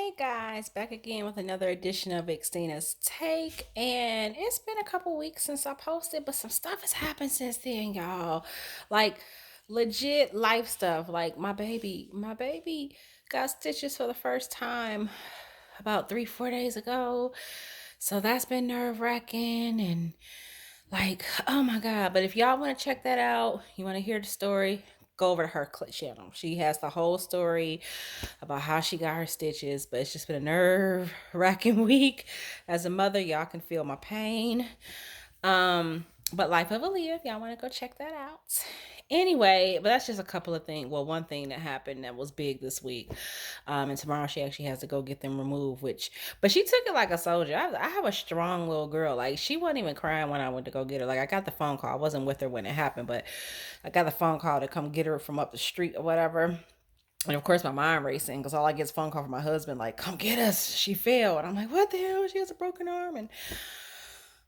Hey guys, back again with another edition of Xtina's Take. And it's been a couple weeks since I posted, but some stuff has happened since then, y'all. Like legit life stuff. Like my baby got stitches for the first time about 3, 4 days ago. So that's been nerve-wracking and like, oh my God. But if y'all want to check that out, you want to hear the story, go over to her channel. She has the whole story about how she got her stitches, but it's just been a nerve wracking week. As a mother, y'all can feel my pain. But Life of Aaliyah, if y'all want to go check that out. Anyway, but that's just a couple of things. Well, one thing that happened that was big this week. And tomorrow she actually has to go get them removed, but she took it like a soldier. I have a strong little girl. Like, she wasn't even crying when I went to go get her. Like, I got the phone call. I wasn't with her when it happened, but I got the phone call to come get her from up the street or whatever. And of course, my mind racing because all I get is a phone call from my husband, like, come get us. She fell. And I'm like, what the hell? She has a broken arm. And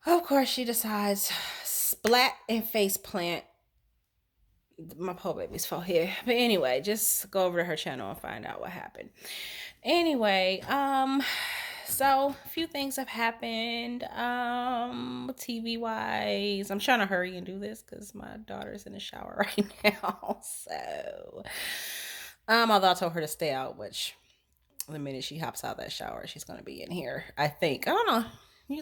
of course, she decides splat and face plant my poor baby's fault here. But anyway, just go over to her channel and find out what happened. Anyway, so a few things have happened TV wise. I'm trying to hurry and do this because my daughter's in the shower right now. So although I told her to stay out, which the minute she hops out of that shower, she's gonna be in here. I think. I don't know.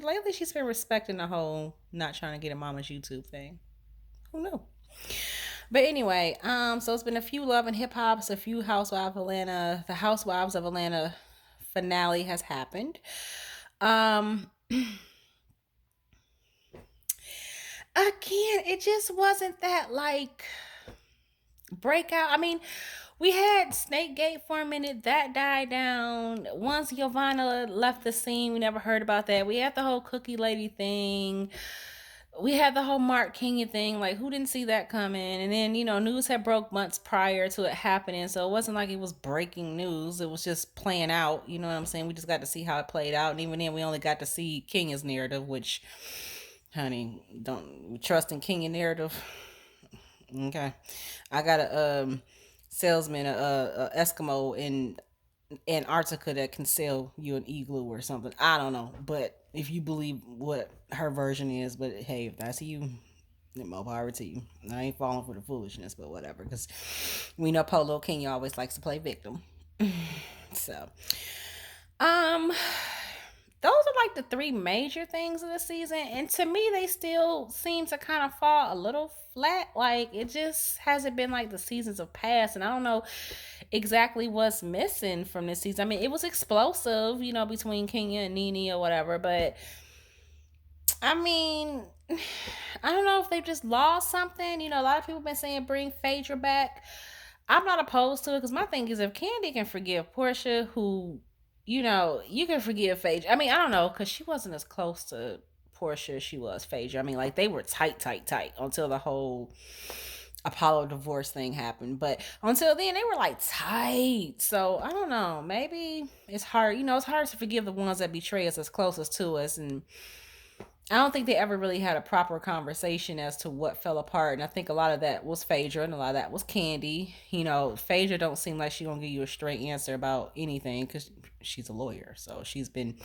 Lately she's been respecting the whole not trying to get a mama's YouTube thing. Who knew? But anyway, so it's been a few Love and Hip Hops, a few Housewives of Atlanta. The Housewives of Atlanta finale has happened. Again, it just wasn't that like breakout. I mean, we had Snake Gate for a minute, that died down. Once Giovanna left the scene, we never heard about that. We had the whole Cookie Lady thing. We had the whole Mark King thing. Like, who didn't see that coming? And then, news had broke months prior to it happening. So it wasn't like it was breaking news. It was just playing out. You know what I'm saying? We just got to see how it played out. And even then, we only got to see Kenya's narrative, which, honey, don't trust in Kenya narrative. Okay. I got a salesman, a Eskimo in Antarctica that can sell you an igloo or something. I don't know, but if you believe what her version is, but hey, if that's you, then more power to you. I ain't falling for the foolishness, but whatever, because we know Polo King always likes to play victim. So, um, those are like the three major things of the season, and to me, they still seem to kind of fall a little flat. Like, it just hasn't been like the seasons of past, and I don't know exactly what's missing from this season. I mean, it was explosive, between Kenya and Nene or whatever, but I mean, I don't know if they just lost something. A lot of people have been saying bring Phaedra back. I'm not opposed to it because my thing is if Candy can forgive Portia, who, you can forgive Phaedra. I mean, I don't know because she wasn't as close to Portia as she was Phaedra. I mean, like they were tight, tight, tight until the whole Apollo divorce thing happened. But until then, they were like tight. So I don't know. Maybe it's hard. It's hard to forgive the ones that betray us as closest to us. And I don't think they ever really had a proper conversation as to what fell apart. And I think a lot of that was Phaedra and a lot of that was Candy. Phaedra don't seem like she gonna give you a straight answer about anything because she's a lawyer. So she's been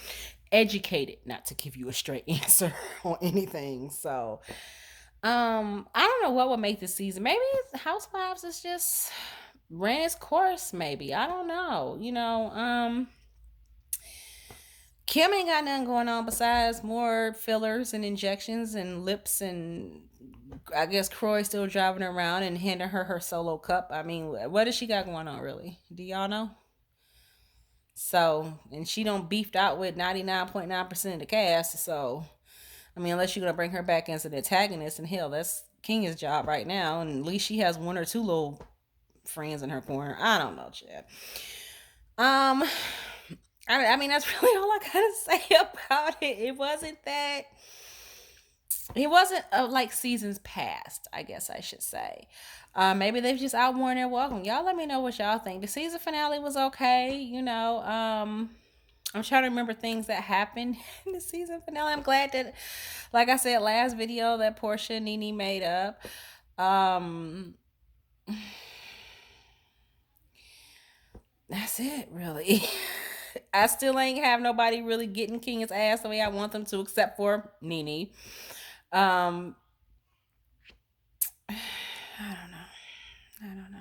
educated not to give you a straight answer on anything. So I don't know what would make this season. Maybe Housewives is just ran its course. Maybe I don't know. Kim ain't got nothing going on besides more fillers and injections and lips, and I guess Croy still driving her around and handing her solo cup. I mean, what does she got going on really? Do y'all know? So, and she don't beefed out with 99.9% of the cast. So, I mean, unless you're gonna bring her back as an antagonist, and hell, that's King's job right now, and at least she has one or two little friends in her corner. I don't know, Chad. Um, I mean, that's really all I gotta say about it. It wasn't like seasons past, I guess I should say. Maybe they've just outworn their welcome. Y'all let me know what y'all think. The season finale was okay, I'm trying to remember things that happened in the season finale. I'm glad that, like I said last video, that Portia and Nene made up. Um, that's it, really. I still ain't have nobody really getting King's ass the way I want them to, except for Nene. Um, I don't know. I don't know.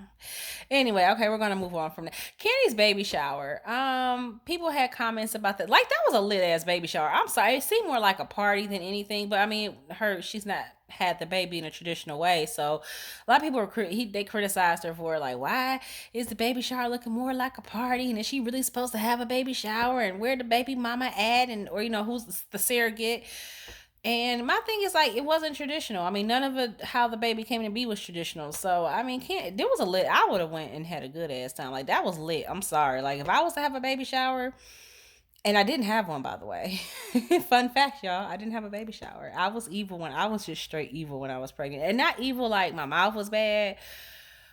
Anyway, okay, we're gonna move on from that. Kenny's baby shower. People had comments about that. Like that was a lit ass baby shower. I'm sorry, it seemed more like a party than anything. But I mean, she's not had the baby in a traditional way. So a lot of people were they criticized her for like, why is the baby shower looking more like a party? And is she really supposed to have a baby shower? And where the baby mama at? And or who's the surrogate? And my thing is like it wasn't traditional. I mean, none of it how the baby came to be was traditional. So I mean, can't there was a lit. I would have went and had a good ass time. Like that was lit. I'm sorry. Like if I was to have a baby shower, and I didn't have one by the way. Fun fact, y'all. I didn't have a baby shower. I was evil when I was just straight evil when I was pregnant, and not evil like my mouth was bad,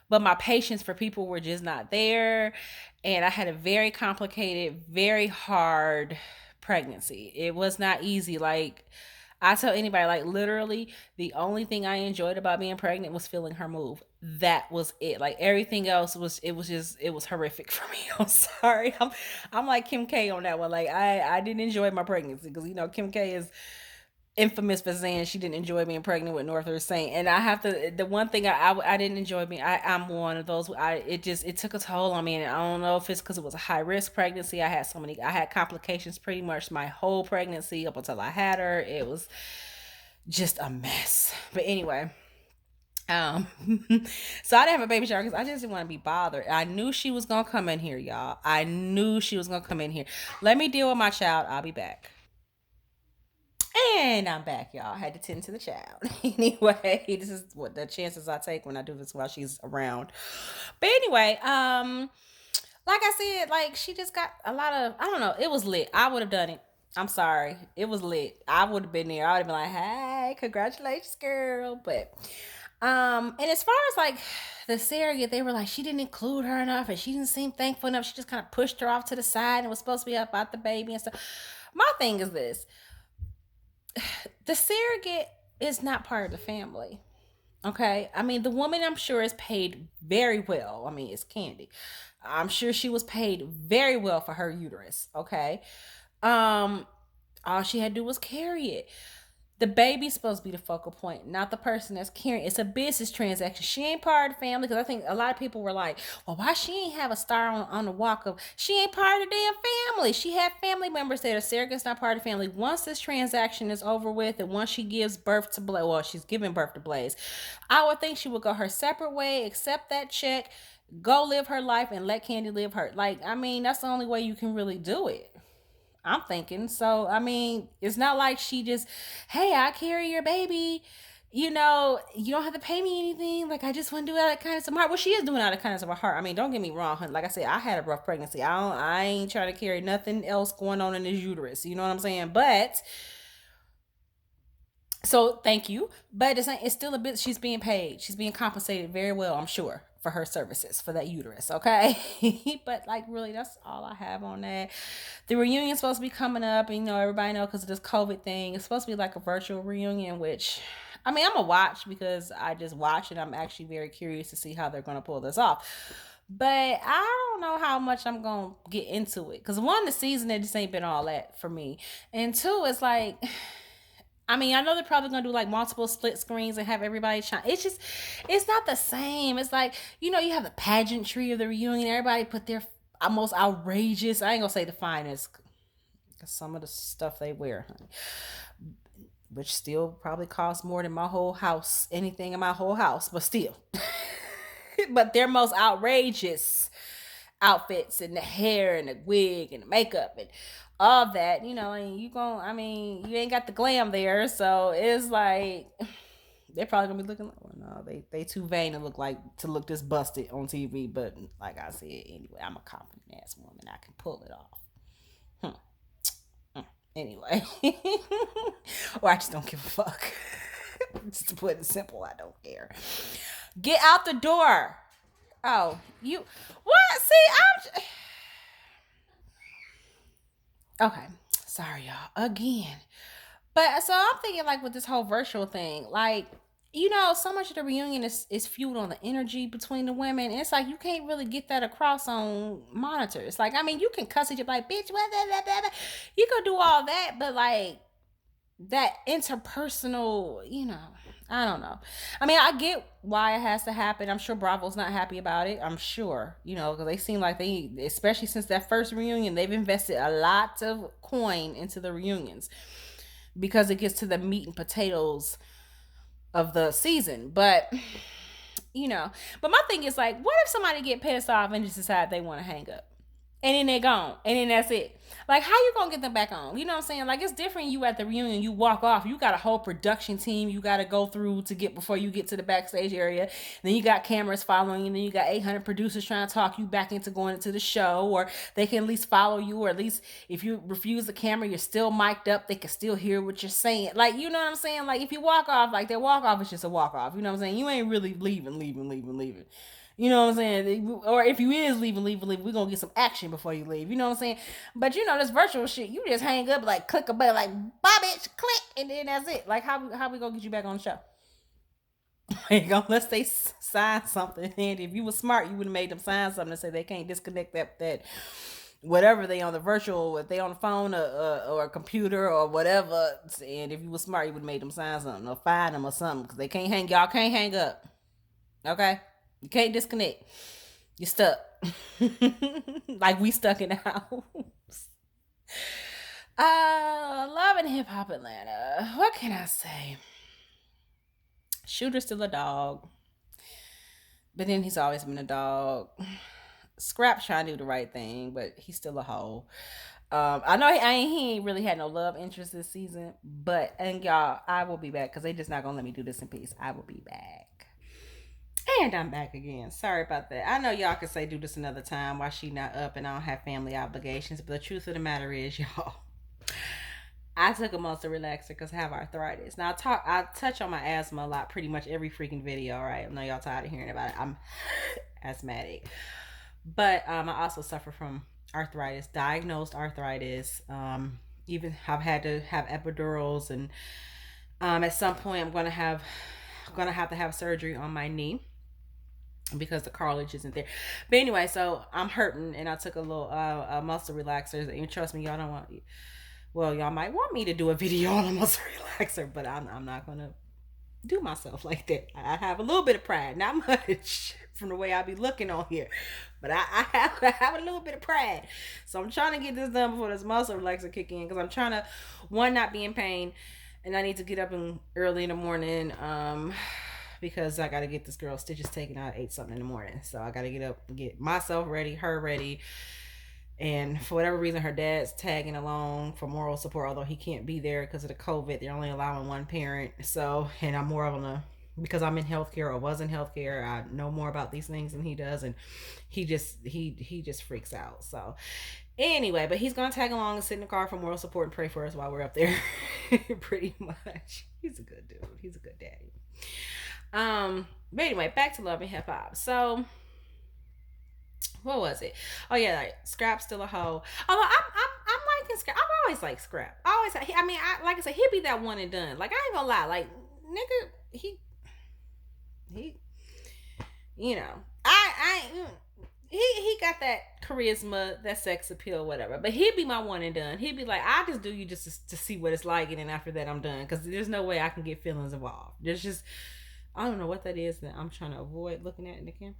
but my patience for people were just not there, and I had a very complicated, very hard pregnancy. It was not easy. Like I tell anybody, like literally, the only thing I enjoyed about being pregnant was feeling her move. That was it. Like everything else it was horrific for me. I'm sorry. I'm like Kim K on that one. Like I didn't enjoy my pregnancy because Kim K is infamous for saying she didn't enjoy being pregnant with North or Saint. And I have to the one thing I didn't enjoy being I'm one of those it took a toll on me, and I don't know if it's because it was a high risk pregnancy. I had complications pretty much my whole pregnancy up until I had her. It was just a mess. But anyway, um, so I didn't have a baby shower because I just didn't want to be bothered. I knew she was gonna come in here, y'all. I knew she was gonna come in here. Let me deal with my child. I'll be back. And I'm back, y'all. I had to tend to the child. Anyway, this is what the chances I take when I do this while she's around. But anyway, like I said, like she just got a lot of I don't know, it was lit. I would have done it. I'm sorry. It was lit. I would have been there. I would have been like, hey, congratulations, girl. But and as far as like the surrogate, they were like, she didn't include her enough and she didn't seem thankful enough. She just kind of pushed her off to the side and was supposed to be up about the baby and stuff. My thing is this: the surrogate is not part of the family. Okay. I mean, the woman I'm sure is paid very well. I mean, it's Candy. I'm sure she was paid very well for her uterus. Okay. Um, all she had to do was carry it. The baby's supposed to be the focal point, not the person that's carrying. It's a business transaction. She ain't part of the family because I think a lot of people were like, "Well, why she ain't have a star on the walk of? She ain't part of the damn family. She had family members there. The surrogate's not part of the family. Once this transaction is over with, and once she gives birth to Blaze, well, she's giving birth to Blaze, I would think she would go her separate way, accept that check, go live her life, and let Candy live her. Like, I mean, that's the only way you can really do it. I'm thinking. So, I mean, it's not like she just, hey, I carry your baby. You don't have to pay me anything. Like, I just want to do it out of kindness of my heart. Well, she is doing it out of kindness of her heart. I mean, don't get me wrong, hun. Like I said, I had a rough pregnancy. I ain't trying to carry nothing else going on in this uterus. You know what I'm saying? But so thank you, but it's still a bit. She's being paid. She's being compensated very well, I'm sure, for her services for that uterus. Okay, but like really, that's all I have on that. The reunion's supposed to be coming up, and everybody know because of this COVID thing. It's supposed to be like a virtual reunion, which I mean I'm gonna watch because I just watch and I'm actually very curious to see how they're gonna pull this off. But I don't know how much I'm gonna get into it because one, the season it just ain't been all that for me, and two, it's like I mean, I know they're probably gonna do like multiple split screens and have everybody shine. It's not the same. It's like you have the pageantry of the reunion. Everybody put their most outrageous. I ain't gonna say the finest, cause some of the stuff they wear, honey, which still probably costs more than my whole house, anything in my whole house, but still. But their most outrageous outfits and the hair and the wig and the makeup and all that, and you ain't got the glam there, so it's like they're probably gonna be looking like, well, no, they too vain to look this busted on TV. But like I said, anyway, I'm a confident ass woman. I can pull it off. Anyway, or I just don't give a fuck. Just to put it simple, I don't care. Get out the door. Oh, you what? See, okay. Sorry, y'all. Again. But so I'm thinking like with this whole virtual thing, like So much of the reunion is fueled on the energy between the women. And it's like you can't really get that across on monitors. Like, I mean, you can cuss each other like, bitch, blah, blah, blah, blah, blah. You can do all that, but like that interpersonal, I don't know. I mean, I get why it has to happen. I'm sure Bravo's not happy about it. I'm sure, because they seem like especially since that first reunion, they've invested a lot of coin into the reunions because it gets to the meat and potatoes of the season. But my thing is like, what if somebody get pissed off and just decide they want to hang up? And then they're gone. And then that's it. Like, how you gonna get them back on? You know what I'm saying? Like, it's different. You at the reunion, you walk off. You got a whole production team you got to go through to get before you get to the backstage area. Then you got cameras following you. And then you got 800 producers trying to talk you back into going into the show, or they can at least follow you, or at least if you refuse the camera, you're still mic'd up. They can still hear what you're saying. Like, you know what I'm saying? Like, if you walk off, like that walk off is just a walk off. You know what I'm saying? You ain't really leaving. You know what I'm saying? Or if you is leaving, we're going to get some action before you leave. You know what I'm saying? But this virtual shit, you just hang up, like, click a button, like, bye, bitch, click, and then that's it. Like, how we going to get you back on the show? Unless they sign something. And if you were smart, you would have made them sign something to say they can't disconnect that whatever they on the virtual, if they on the phone or a computer or whatever. And if you were smart, you would have made them sign something or fine them or something, because y'all can't hang up. Okay? You can't disconnect. You're stuck. Like we stuck in the house. Love and Hip Hop Atlanta. What can I say? Shooter's still a dog. But then he's always been a dog. Scrap's trying to do the right thing, but he's still a hoe. I know he ain't really had no love interest this season, and y'all, I will be back because they just not gonna let me do this in peace. I will be back. And I'm back again. Sorry about that. I know y'all can say do this another time while she not up and I don't have family obligations. But the truth of the matter is, y'all, I took a monster relaxer because I have arthritis. Now I touch on my asthma a lot, pretty much every freaking video. Right? I know y'all tired of hearing about it. I'm asthmatic, but I also suffer from arthritis, diagnosed arthritis. Even I've had to have epidurals, and at some point I'm gonna have to have surgery on my knee because the cartilage isn't there. But anyway, so I'm hurting and I took a little muscle relaxers. And trust me, y'all don't want. Well, y'all might want me to do a video on a muscle relaxer, but I'm not gonna do myself like that. I have a little bit of pride, not much from the way I be looking on here, but I have a little bit of pride. So I'm trying to get this done before this muscle relaxer kick in, because I'm trying to, one, not be in pain, and I need to get up early in the morning. Because I got to get this girl stitches taken out at 8 something in the morning. So I got to get up and get myself ready, her ready. And for whatever reason, her dad's tagging along for moral support, although he can't be there because of the COVID. They're only allowing one parent. So, and I'm more of because I'm in healthcare or was in healthcare, I know more about these things than he does. And he just freaks out. So anyway, but he's going to tag along and sit in the car for moral support and pray for us while we're up there. Pretty much. He's a good dude. He's a good daddy. But anyway, back to Love and Hip Hop. So, what was it? Oh yeah, like Scrap's still a hoe. Although I'm liking Scrap. I've always liked Scrap. Like I said, he'll be that one and done. Like, I ain't gonna lie. Like, nigga, he, he got that charisma, that sex appeal, whatever. But he'd be my one and done. He'd be like, I just do you just to see what it's like, and then after that, I'm done. Because there's no way I can get feelings involved. There's just, I don't know what that is that I'm trying to avoid looking at in the camera.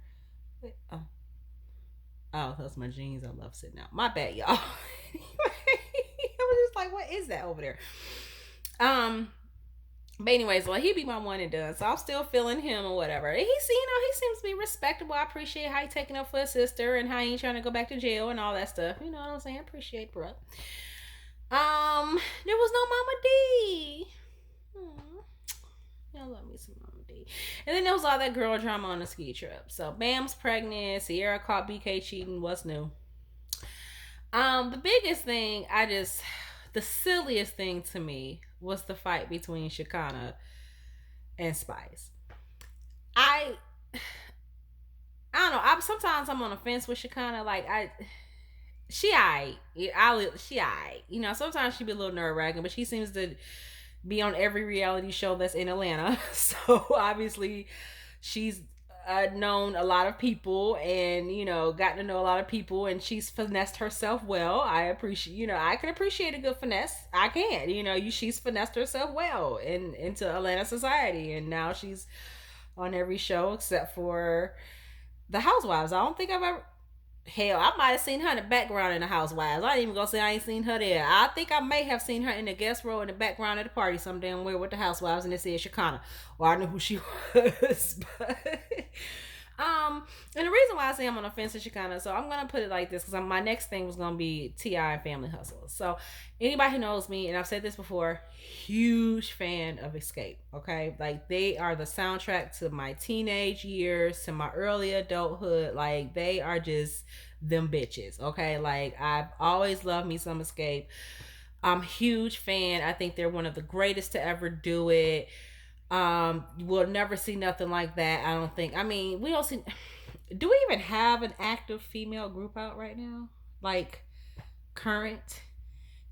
Oh, that's my jeans. I love sitting out. My bad, y'all. I was just like, what is that over there? But anyways, well, he be my one and done. So I'm still feeling him or whatever. And he seems to be respectable. I appreciate how he taking up for his sister and how he ain't trying to go back to jail and all that stuff. You know what I'm saying? I appreciate bro. There was no Mama D. Y'all love me some Mama D. And then there was all that girl drama on the ski trip. So Bam's pregnant. Sierra caught BK cheating. What's new? The biggest thing, the silliest thing to me was the fight between Shekinah and Spice. I don't know. Sometimes I'm on the fence with Shekinah. Like, she aight. Sometimes she be a little nerve wracking, but she seems to be on every reality show that's in Atlanta. So obviously, she's known a lot of people, and gotten to know a lot of people, and she's finessed herself well. I appreciate, I can appreciate a good finesse. I can, she's finessed herself well into Atlanta society, and now she's on every show except for the Housewives. I don't think I've ever. Hell, I might have seen her in the background in the Housewives. I ain't even gonna say I ain't seen her there. I think I may have seen her in the guest role in the background of the party some damn where with the Housewives, and it said Shekinah. Well, I knew who she was, but and the reason why I say I'm on the fence with Shekinah, so I'm gonna put it like this, because my next thing was gonna be T.I. and Family Hustle. So anybody who knows me, and I've said this before, huge fan of Escape. Okay, like they are the soundtrack to my teenage years, to my early adulthood. Like they are just them bitches. Okay, like I've always loved me some Escape. I'm a huge fan. I think they're one of the greatest to ever do it. We'll never see nothing like that. I don't think. I mean, we don't see. Do we even have an active female group out right now? Like current,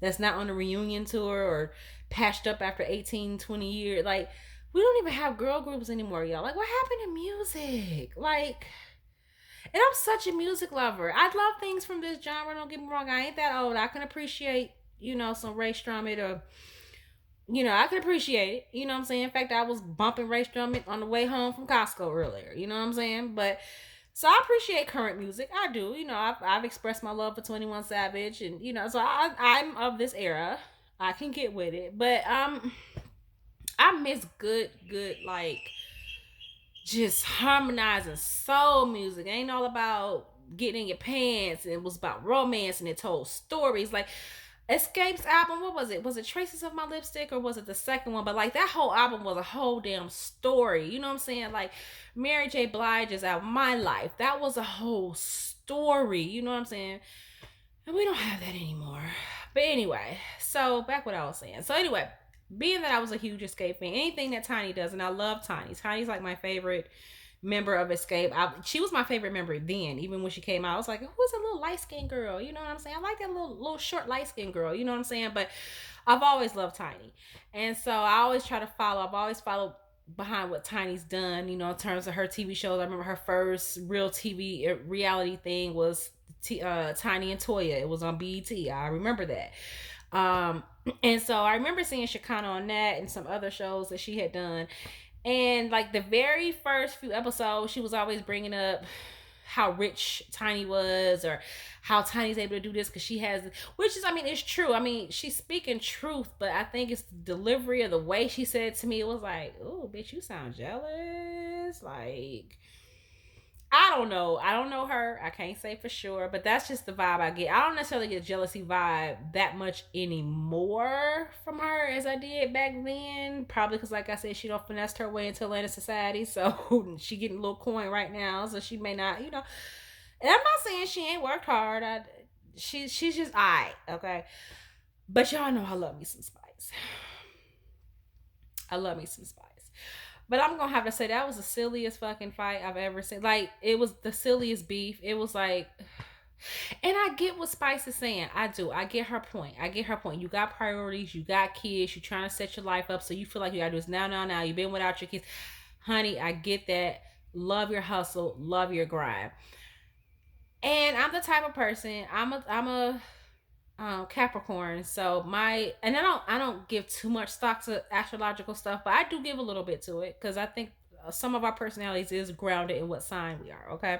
that's not on a reunion tour or patched up after 18, 20 years. Like, we don't even have girl groups anymore, y'all. Like, what happened to music? Like, and I'm such a music lover. I love things from this genre. Don't get me wrong. I ain't that old. I can appreciate, some Ray Strum or I can appreciate it. You know what I'm saying? In fact, I was bumping Ray Strum on the way home from Costco earlier. You know what I'm saying? But so I appreciate current music. I do. I've expressed my love for 21 Savage, and so I'm of this era. I can get with it, but I miss good like just harmonizing soul music. It ain't all about getting in your pants. It was about romance, and it told stories. Like Escape's album, what was it? Was it Traces of My Lipstick, or was it the second one? But like that whole album was a whole damn story. You know what I'm saying? Like Mary J. Blige's album, My Life, that was a whole story. You know what I'm saying? And we don't have that anymore. But anyway, so back what I was saying. So anyway, being that I was a huge Escape fan, anything that Tiny does, and I love Tiny. Tiny's like my favorite member of Escape. She was my favorite member then, even when she came out. I was like, who's a little light skinned girl? You know what I'm saying? I like that little short light skinned girl. You know what I'm saying? But I've always loved Tiny, and so I always try to follow. I've always followed behind what Tiny's done. In terms of her TV shows. I remember her first real TV reality thing was Tiny and Toya. It was on BET. I remember that. And so I remember seeing Shekinah on that and some other shows that she had done. And like the very first few episodes, she was always bringing up how rich Tiny was, or how Tiny's able to do this because she has, which is, I mean, it's true. I mean, she's speaking truth, but I think it's the delivery of the way she said it to me. It was like, oh, bitch, you sound jealous. Like, I don't know. I don't know her. I can't say for sure, but that's just the vibe I get. I don't necessarily get a jealousy vibe that much anymore from her as I did back then. Probably because, like I said, she don't finessed her way into Atlanta society, so she getting a little coin right now, so she may not. And I'm not saying she ain't worked hard. She's just alright, okay. But y'all know I love me some Spice. I love me some Spice. But I'm gonna have to say that was the silliest fucking fight I've ever seen. Like, it was the silliest beef. It was like, and I get what Spice is saying. I do. I get her point. You got priorities. You got kids. You're trying to set your life up, so you feel like you gotta do this now. You've been without your kids, honey. I get that. Love your hustle. Love your grind. And I'm the type of person. I'm a Capricorn. So I don't give too much stock to astrological stuff, but I do give a little bit to it because I think some of our personalities is grounded in what sign we are. Okay,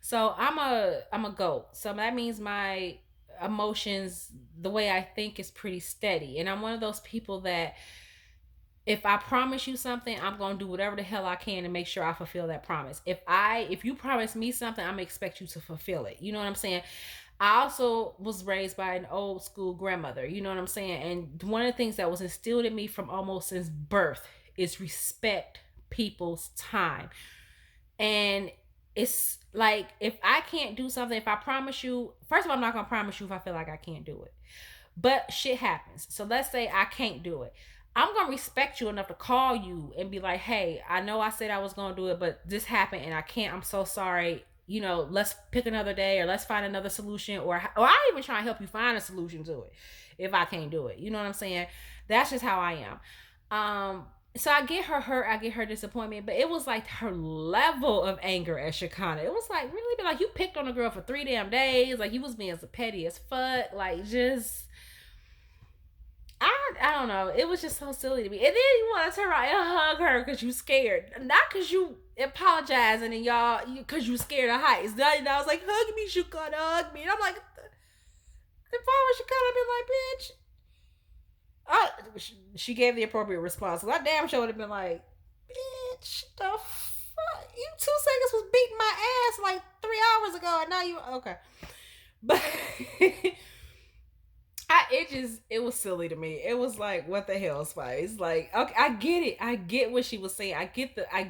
so I'm a goat. So that means my emotions, the way I think, is pretty steady, and I'm one of those people that if I promise you something, I'm gonna do whatever the hell I can to make sure I fulfill that promise. If you promise me something, I'm gonna expect you to fulfill it. You know what I'm saying? I also was raised by an old school grandmother. You know what I'm saying? And one of the things that was instilled in me from almost since birth is respect people's time. And it's like, if I can't do something, if I promise you, first of all, I'm not gonna promise you if I feel like I can't do it. But shit happens. So let's say I can't do it. I'm gonna respect you enough to call you and be like, hey, I know I said I was gonna do it, but this happened and I can't. I'm so sorry. let's pick another day, or let's find another solution, or I even try and help you find a solution to it if I can't do it. You know what I'm saying? That's just how I am. So I get her hurt, I get her disappointment, but it was like her level of anger at Shakana. It was like, really, like, you picked on a girl for 3 damn days, like you was being so petty as fuck, like, just I don't know. It was just so silly to me. And then you want to turn around and hug her because you scared, not because you apologizing and y'all, because you scared of heights. Then I was like, hug me, Shakana, hug me, and I'm like, if I was Shakana, I'd be like, bitch. She gave the appropriate response. So I damn sure would have been like, bitch, the fuck? You 2 seconds was beating my ass like 3 hours ago, and now you okay. But it was silly to me. It was like, what the hell, Spice? Like, okay, I get it. I get what she was saying. I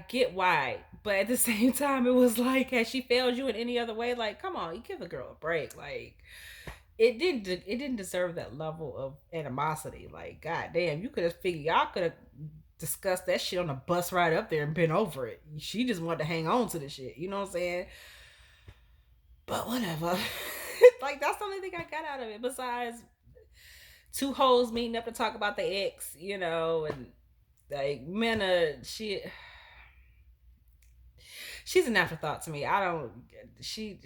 get why. But at the same time, it was like, has she failed you in any other way? Like, come on, you give the girl a break. Like, it didn't deserve that level of animosity. Like, god damn, you could have figured, y'all could have discussed that shit on the bus ride up there and been over it. She just wanted to hang on to the shit. You know what I'm saying? But whatever. Like, that's the only thing I got out of it. Besides two hoes meeting up to talk about the ex, and like, Mena, she's an afterthought to me. I don't. She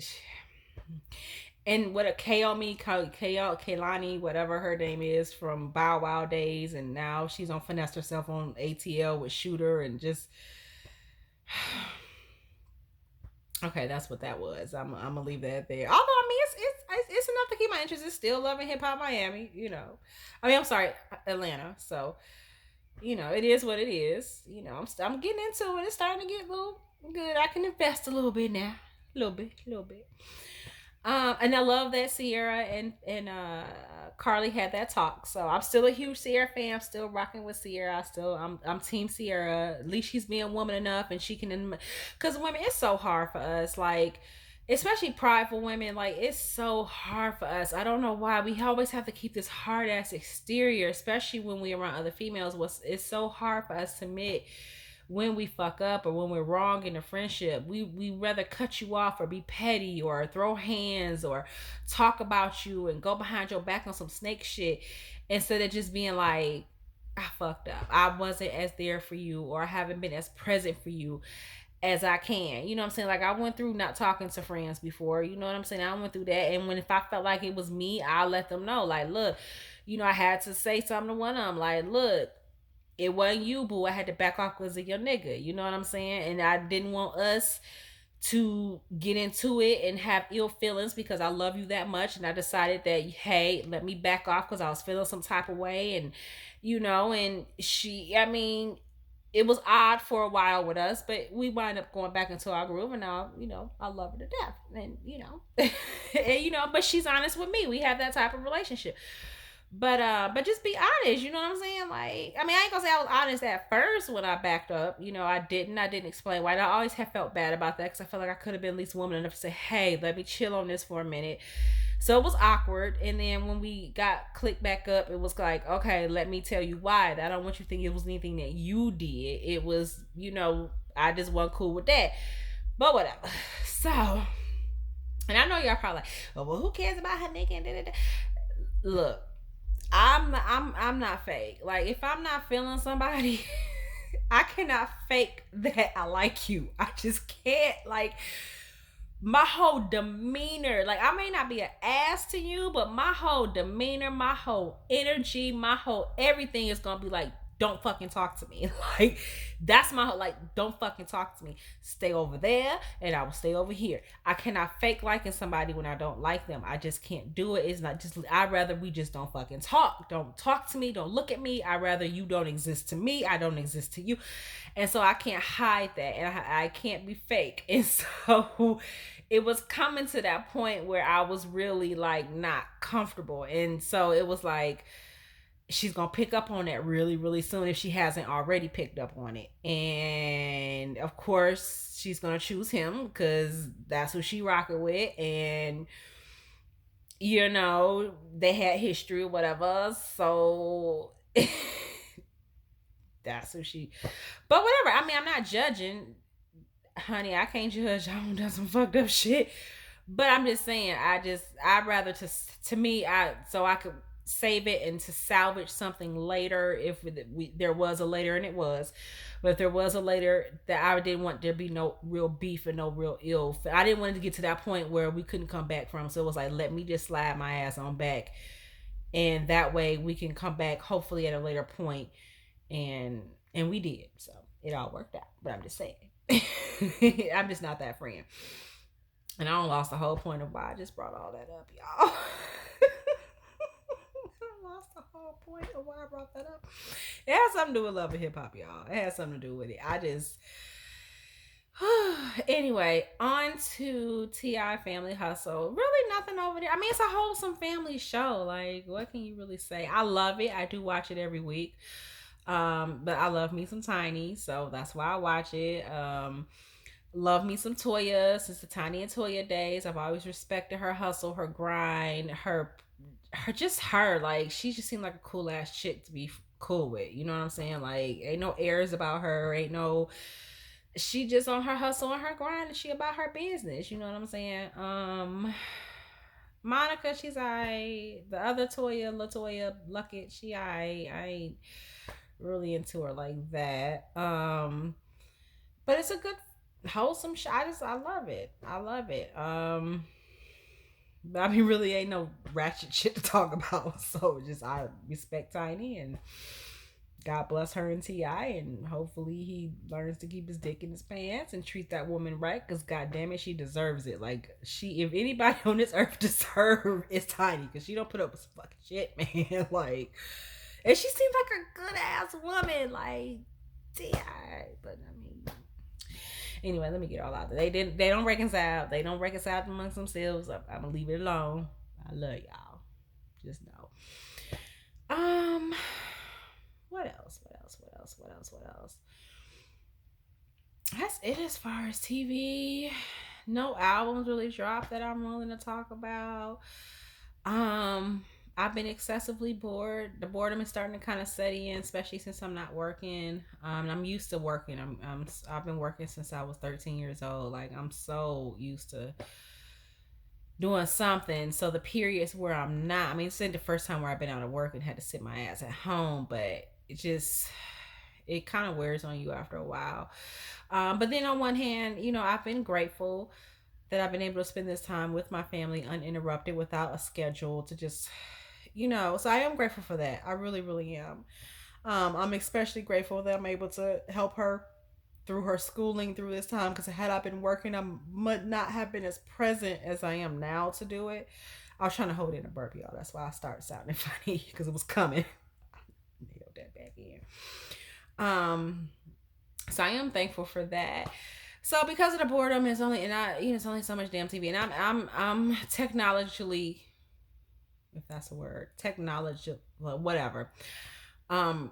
and what a Kaomi, Kaylani, whatever her name is, from Bow Wow days, and now she's on finesse herself on ATL with Shooter, and just okay, that's what that was. I'm gonna leave that there. Although, I mean, it's enough to keep my interest. It's still loving hip hop Miami. I mean, I'm sorry, Atlanta. So, it is what it is. I'm getting into it. It's starting to get a little good. I can invest a little bit now, a little bit. And I love that Sierra and Carly had that talk. So I'm still a huge Sierra fan. I'm still rocking with Sierra. I'm Team Sierra. At least she's being woman enough, and she can. Because women, it's so hard for us. Like, especially prideful women. Like, it's so hard for us. I don't know why we always have to keep this hard ass exterior, especially when we around other females. It's so hard for us to admit when we fuck up or when we're wrong in a friendship. We rather cut you off or be petty or throw hands or talk about you and go behind your back on some snake shit, instead of just being like, I fucked up, I wasn't as there for you, or I haven't been as present for you as I can. You know what I'm saying? Like, I went through not talking to friends before. You know what I'm saying? I went through that. And if I felt like it was me, I'll let them know. Like, look, I had to say something to one of them. Like, look, it wasn't you, boo. I had to back off because of your nigga. You know what I'm saying? And I didn't want us to get into it and have ill feelings because I love you that much. And I decided that, hey, let me back off because I was feeling some type of way. And, and I mean, it was odd for a while with us, but we wind up going back into our groove, and now, I love her to death. And, and, but she's honest with me. We have that type of relationship. But just be honest, you know what I'm saying? Like, I mean, I ain't gonna say I was honest at first when I backed up. I didn't explain why. And I always have felt bad about that because I felt like I could have been at least woman enough to say, hey, let me chill on this for a minute. So it was awkward. And then when we got clicked back up, it was like, okay, let me tell you why. I don't want you to think it was anything that you did. It was, I just wasn't cool with that. But whatever. So, and I know y'all probably like, oh, well, who cares about her nigga and da-da-da. Look, I'm not fake. Like, if I'm not feeling somebody, I cannot fake that I like you. I just can't. Like, my whole demeanor, like, I may not be an ass to you, but my whole demeanor, my whole energy, my whole everything is gonna be like, don't fucking talk to me. Like, that's my whole, like, don't fucking talk to me. Stay over there and I will stay over here. I cannot fake liking somebody when I don't like them. I just can't do it. It's not just, I'd rather we just don't fucking talk. Don't talk to me. Don't look at me. I'd rather you don't exist to me. I don't exist to you. And so I can't hide that, and I can't be fake. And so it was coming to that point where I was really, like, not comfortable. And so it was like, she's gonna pick up on that really, really soon if she hasn't already picked up on it. And of course she's gonna choose him because that's who she rocking with. And they had history or whatever, so that's who she, but whatever. I mean, I'm not judging. honey, I can't judge. I done some fucked up shit. But I'm just saying, I'd rather to me, I could save it and to salvage something later if there was a later, and it was. But if there was a later, that I didn't want there to be no real beef and no real ill. I didn't want it to get to that point where we couldn't come back from. So it was like, let me just slide my ass on back, and that way we can come back hopefully at a later point, and we did. So it all worked out. But I'm just saying, I'm just not that friend. And I don't lost the whole point of why I just brought all that up, y'all. I lost the whole point of why I brought that up. It has something to do with love and hip hop, y'all. It has something to do with it. I just anyway, on to T.I. Family Hustle. Really nothing over there. I mean, it's a wholesome family show. Like, what can you really say? I love it. I do watch it every week. But I love me some Tiny, so that's why I watch it. Love me some Toya since the Tiny and Toya days. I've always respected her hustle, her grind, her like she just seemed like a cool ass chick to be cool with. You know what I'm saying? Like ain't no airs about her, ain't no she just on her hustle and her grind and she about her business. You know what I'm saying? Monica, she's the other Toya, Latoya, Luckett, I ain't really into her like that. But it's a good wholesome show. I love it. I love it. But I mean, really ain't no ratchet shit to talk about. So just I respect Tiny and God bless her and Ti, and hopefully he learns to keep his dick in his pants and treat that woman right. Cause God damn it, she deserves it. Like if anybody on this earth deserves, it's Tiny. Cause she don't put up with some fucking shit, man. Like, and she seems like a good ass woman. Like Ti, but I mean. Anyway, let me get all out there. They don't reconcile. They don't reconcile amongst themselves. I'm gonna leave it alone. I love y'all. Just know. What else? What else? What else? What else? What else? That's it as far as TV. No albums really dropped that I'm willing to talk about. I've been excessively bored. The boredom is starting to kind of set in, especially since I'm not working. I'm used to working. I've been working since I was 13 years old. Like I'm so used to doing something. So the periods where I'm not, I mean, it's the first time where I've been out of work and had to sit my ass at home, but it kind of wears on you after a while. But then on one hand, I've been grateful that I've been able to spend this time with my family uninterrupted without a schedule to just, so I am grateful for that. I really, really am. I'm especially grateful that I'm able to help her through her schooling through this time because had I been working, I might not have been as present as I am now to do it. I was trying to hold in a burp, y'all. That's why I started sounding funny because it was coming. Nailed that back in. So I am thankful for that. So because of the boredom, it's only it's only so much damn TV, and I'm technologically, if that's a word, technology, well, whatever, um,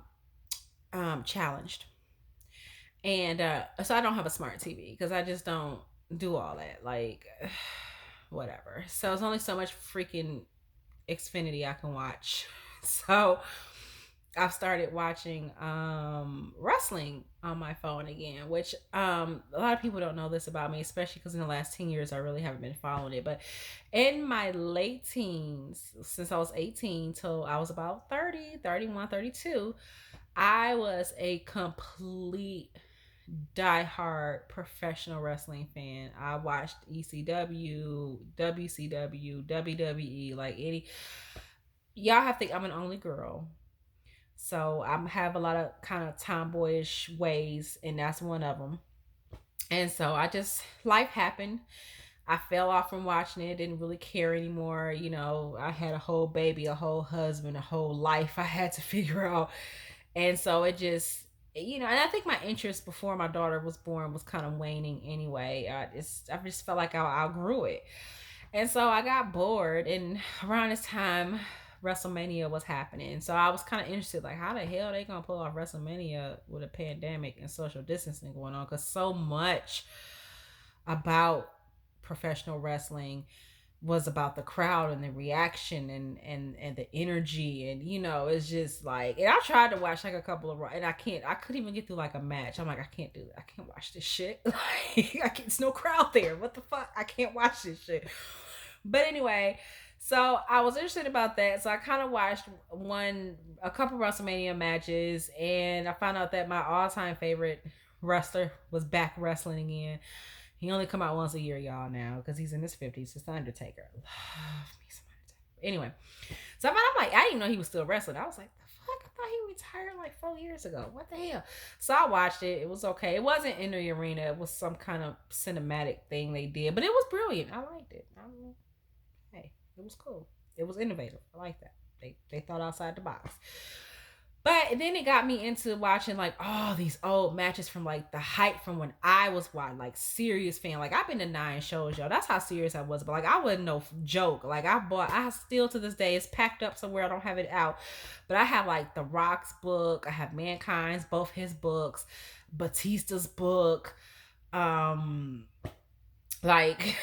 challenged, and so I don't have a smart TV because I just don't do all that, like, whatever. So it's only so much freaking Xfinity I can watch. So I've started watching wrestling on my phone again, which a lot of people don't know this about me, especially because in the last 10 years I really haven't been following it. But in my late teens, since I was 18 till I was about 30, 31, 32, I was a complete diehard professional wrestling fan. I watched ECW, WCW, WWE, like any. Y'all have to think I'm an only girl. So I have a lot of kind of tomboyish ways, and that's one of them. And so life happened. I fell off from watching it, didn't really care anymore. I had a whole baby, a whole husband, a whole life I had to figure out. And so it just, and I think my interest before my daughter was born was kind of waning anyway. I just felt like I outgrew it. And so I got bored, and around this time, WrestleMania was happening. So I was kind of interested, like, how the hell they gonna pull off WrestleMania with a pandemic and social distancing going on? Because so much about professional wrestling was about the crowd and the reaction and the energy, and it's just like, and I tried to watch like a couple of, and I couldn't even get through like a match. I'm like, I can't do it. I can't watch this shit. Like, I can't, it's no crowd there. What the fuck? I can't watch this shit. But anyway, so I was interested about that. So I kind of watched a couple WrestleMania matches, and I found out that my all time favorite wrestler was back wrestling again. He only come out once a year, y'all, now, because he's in his 50s. It's The Undertaker. Love me some Undertaker. Anyway, so I'm like, I didn't know he was still wrestling. I was like, the fuck? I thought he retired like 4 years ago. What the hell? So I watched it. It was okay. It wasn't in the arena. It was some kind of cinematic thing they did, but it was brilliant. I liked it. Hey, it was cool. It was innovative. I like that. They thought outside the box. But then it got me into watching like all these old matches from like the height from when I was like serious fan. Like I've been to 9 shows, yo. That's how serious I was. But like I wasn't no joke. Like I still to this day, it's packed up somewhere. I don't have it out. But I have like The Rock's book. I have Mankind's, both his books, Batista's book. Like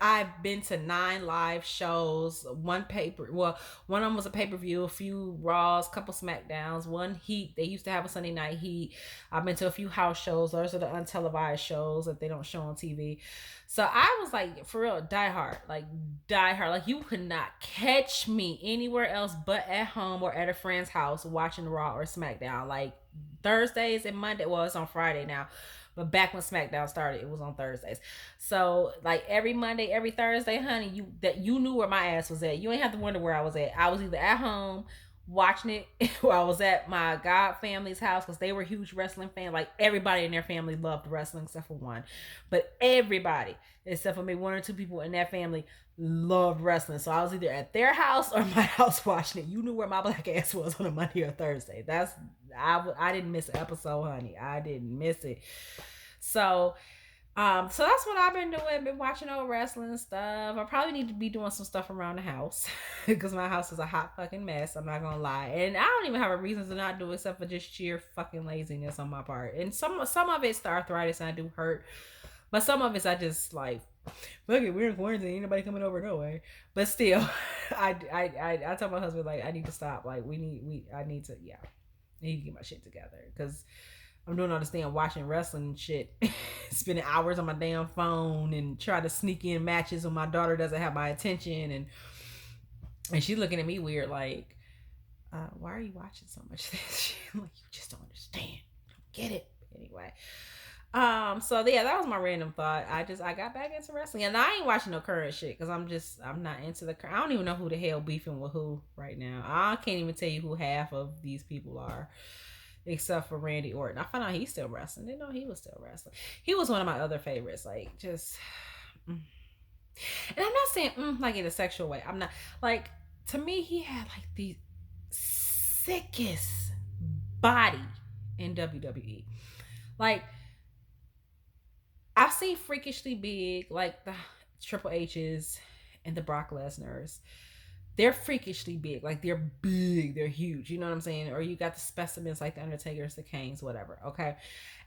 I've been to 9 live shows, one of them was a pay-per-view, a few Raws, couple SmackDowns, one Heat. They used to have a Sunday night Heat. I've been to a few house shows. Those are the untelevised shows that they don't show on TV. So I was like, for real, die hard. Like you could not catch me anywhere else but at home or at a friend's house watching Raw or SmackDown. Like Thursdays and Monday. Well, it's on Friday now. But back when SmackDown started, it was on Thursdays. So like every Monday, every Thursday, honey, you knew where my ass was at. You ain't have to wonder where I was at. I was either at home watching it, or I was at my god family's house because they were huge wrestling fans. Like everybody in their family loved wrestling except for one, but everybody except for maybe 1 or 2 people in that family loved wrestling. So I was either at their house or my house watching it. You knew where my black ass was on a Monday or Thursday. I didn't miss an episode, honey. I didn't miss it. So so that's what I've been doing. Been watching old wrestling stuff. I probably need to be doing some stuff around the house because my house is a hot fucking mess. I'm not gonna lie, and I don't even have a reason to not do it except for just sheer fucking laziness on my part. And some of it's the arthritis and I do hurt, but some of it's I just like, fuck it, we're in quarantine. Ain't nobody coming over no way. But still, I tell my husband like I need to stop. Like I need to get my shit together because I'm doing all this damn watching wrestling and shit, spending hours on my damn phone and try to sneak in matches when my daughter doesn't have my attention, and she's looking at me weird like, why are you watching so much of this shit? I'm like, you just don't understand, you don't get it. Anyway, so yeah, that was my random thought. I got back into wrestling, and I ain't watching no current shit because I'm not into the. I don't even know who the hell beefing with who right now. I can't even tell you who half of these people are, except for Randy Orton. I found out he's still wrestling. Didn't know he was still wrestling. He was one of my other favorites. Like just, and I'm not saying like in a sexual way. I'm not like, to me he had like the sickest body in WWE. Like I've seen freakishly big, like the Triple H's and the Brock Lesnar's. They're freakishly big. Like they're big, they're huge. You know what I'm saying? Or you got the specimens like the Undertakers, the Kanes, whatever. Okay.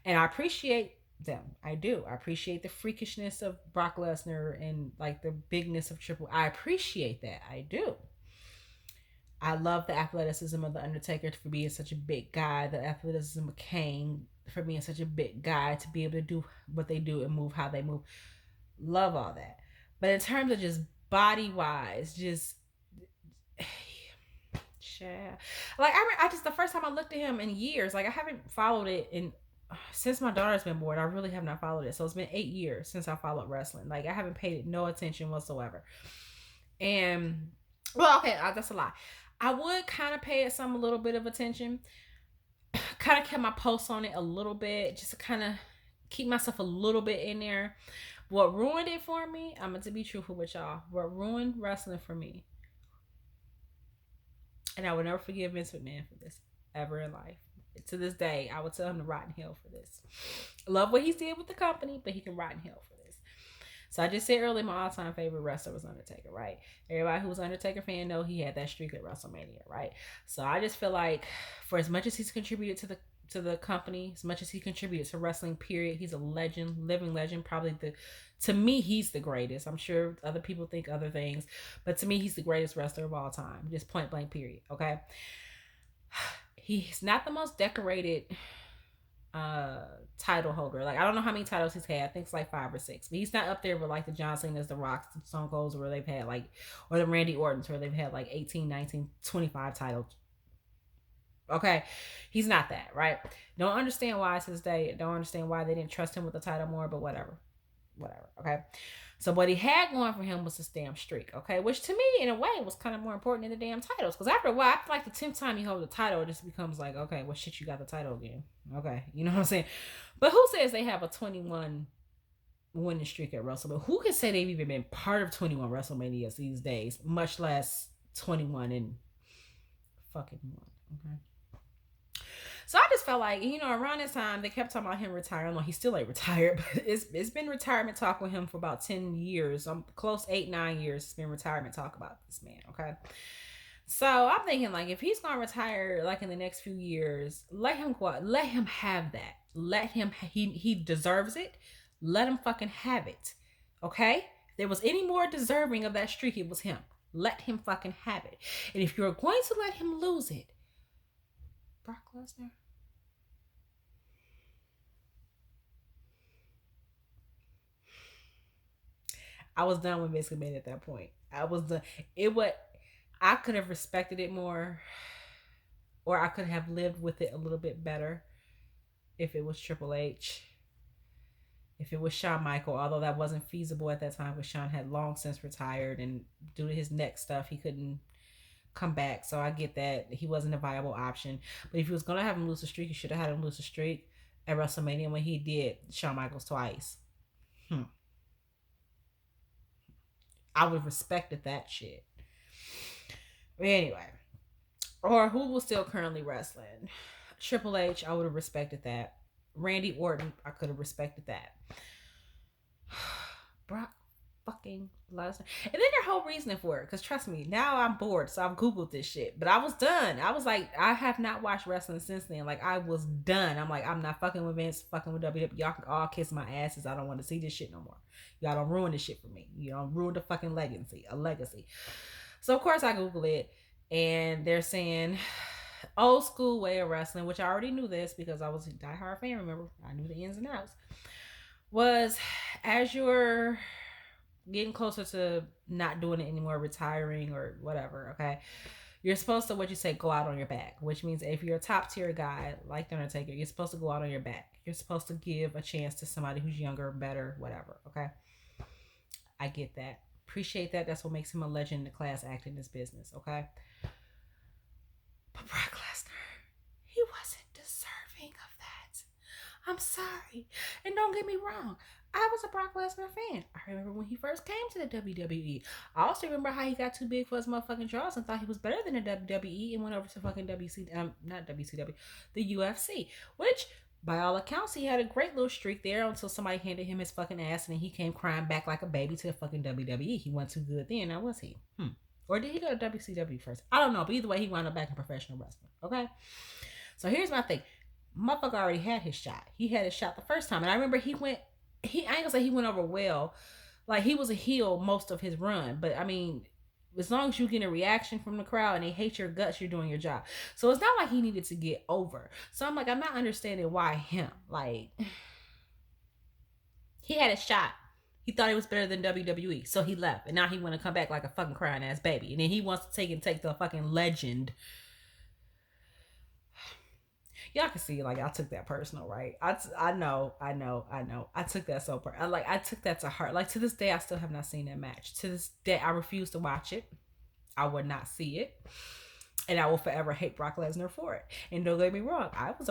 And I appreciate them. I do. I appreciate the freakishness of Brock Lesnar and like the bigness of Triple. I appreciate that. I do. I love the athleticism of the Undertaker for being such a big guy. The athleticism of Kane for being such a big guy to be able to do what they do and move how they move. Love all that. But in terms of just body wise, just yeah. Like I just the first time I looked at him in years, like I haven't followed it in since my daughter's been born. I really have not followed it. So it's been 8 years since I followed wrestling. Like I haven't paid it no attention whatsoever. And well, okay, that's a lie. I would kind of pay it a little bit of attention. Kind of kept my posts on it a little bit, just to kind of keep myself a little bit in there. What ruined it for me, I'm going to be truthful with y'all. What ruined wrestling for me, and I will never forgive Vince McMahon for this ever in life. To this day, I would tell him to rot in hell for this. Love what he did with the company, but he can rot in hell for this. So I just said earlier, my all-time favorite wrestler was Undertaker, right? Everybody who was an Undertaker fan know he had that streak at WrestleMania, right? So I just feel like for as much as he's contributed to the company as much as he contributed to wrestling. Period. He's a legend, living legend. Probably the, to me, he's the greatest. I'm sure other people think other things, but to me, he's the greatest wrestler of all time. Just point blank. Period. Okay. He's not the most decorated uh title holder. Like, I don't know how many titles he's had. I think it's like 5 or 6. But he's not up there with like the John Cena's, the Rocks, the Stone Colds, where they've had like, or the Randy Ortons, where they've had like 18, 19, 25 titles. Okay. He's not that, right? Don't understand why to this day. Don't understand why they didn't trust him with the title more, but whatever. Whatever. Okay. So what he had going for him was this damn streak, okay? Which to me, in a way, was kind of more important than the damn titles. Because after a while, I feel like the 10th time you hold the title, it just becomes like, okay, well, shit, you got the title again. Okay, you know what I'm saying? But who says they have a 21 winning streak at WrestleMania? Who can say they've even been part of 21 WrestleManias these days, much less 21 and fucking one, okay? So I just felt like, around this time they kept talking about him retiring. Well, he still ain't retired, but it's been retirement talk with him for about 10 years. I'm close 8-9 years. It's been retirement talk about this man. Okay. So I'm thinking, like, if he's gonna retire like in the next few years, let him go out. Let him have that. Let him, he deserves it. Let him fucking have it. Okay? If there was any more deserving of that streak, it was him. Let him fucking have it. And if you're going to let him lose it, Brock Lesnar, I was done with Vince McMahon at that point. I was done. It would, I could have respected it more, or I could have lived with it a little bit better if it was Triple H, if it was Shawn Michael, although that wasn't feasible at that time because Shawn had long since retired, and due to his neck stuff, he couldn't come back. So I get that he wasn't a viable option. But if he was gonna have him lose a streak, he should have had him lose a streak at WrestleMania when he did Shawn Michaels twice. I would have respected that shit. But anyway, or who was still currently wrestling? Triple H, I would have respected that. Randy Orton, I could have respected that. Brock fucking Lesnar. And then their whole reasoning for it, because trust me, now I'm bored, so I've Googled this shit. But I was done. I was like, I have not watched wrestling since then. Like, I was done. I'm like, I'm not fucking with Vince, fucking with WWE. Y'all can all kiss my asses. I don't want to see this shit no more. Y'all don't ruin this shit for me. You don't ruin the fucking legacy. So of course I Google it, and they're saying old school way of wrestling, which I already knew this because I was a diehard fan. Remember, I knew the ins and outs. Was as you're getting closer to not doing it anymore, retiring or whatever, okay, you're supposed to, what you say, go out on your back, which means if you're a top tier guy like The Undertaker, you're supposed to go out on your back. You're supposed to give a chance to somebody who's younger, better, whatever, okay? I get that. Appreciate that. That's what makes him a legend in the class act in this business, okay? But Brock Lesnar, he wasn't deserving of that. I'm sorry. And don't get me wrong, I was a Brock Lesnar fan. I remember when he first came to the WWE. I also remember how he got too big for his motherfucking draws and thought he was better than the WWE and went over to fucking not WCW, the UFC, which by all accounts, he had a great little streak there until somebody handed him his fucking ass and then he came crying back like a baby to the fucking WWE. He wasn't too good then, now was he? Or did he go to WCW first? I don't know, but either way, he wound up back in professional wrestling, okay? So here's my thing. Motherfucker already had his shot. He had his shot the first time. And I remember I ain't gonna say he went over well. Like, he was a heel most of his run. But, I mean, as long as you get a reaction from the crowd and they hate your guts, you're doing your job. So it's not like he needed to get over. So I'm like, I'm not understanding why him. Like, he had a shot. He thought he was better than WWE, so he left, and now he want to come back like a fucking crying ass baby, and then he wants to take the fucking legend. Y'all can see, like, I took that personal, right? I know. I took that so I took that to heart. Like, to this day, I still have not seen that match. To this day, I refuse to watch it. I would not see it. And I will forever hate Brock Lesnar for it. And don't get me wrong, I was a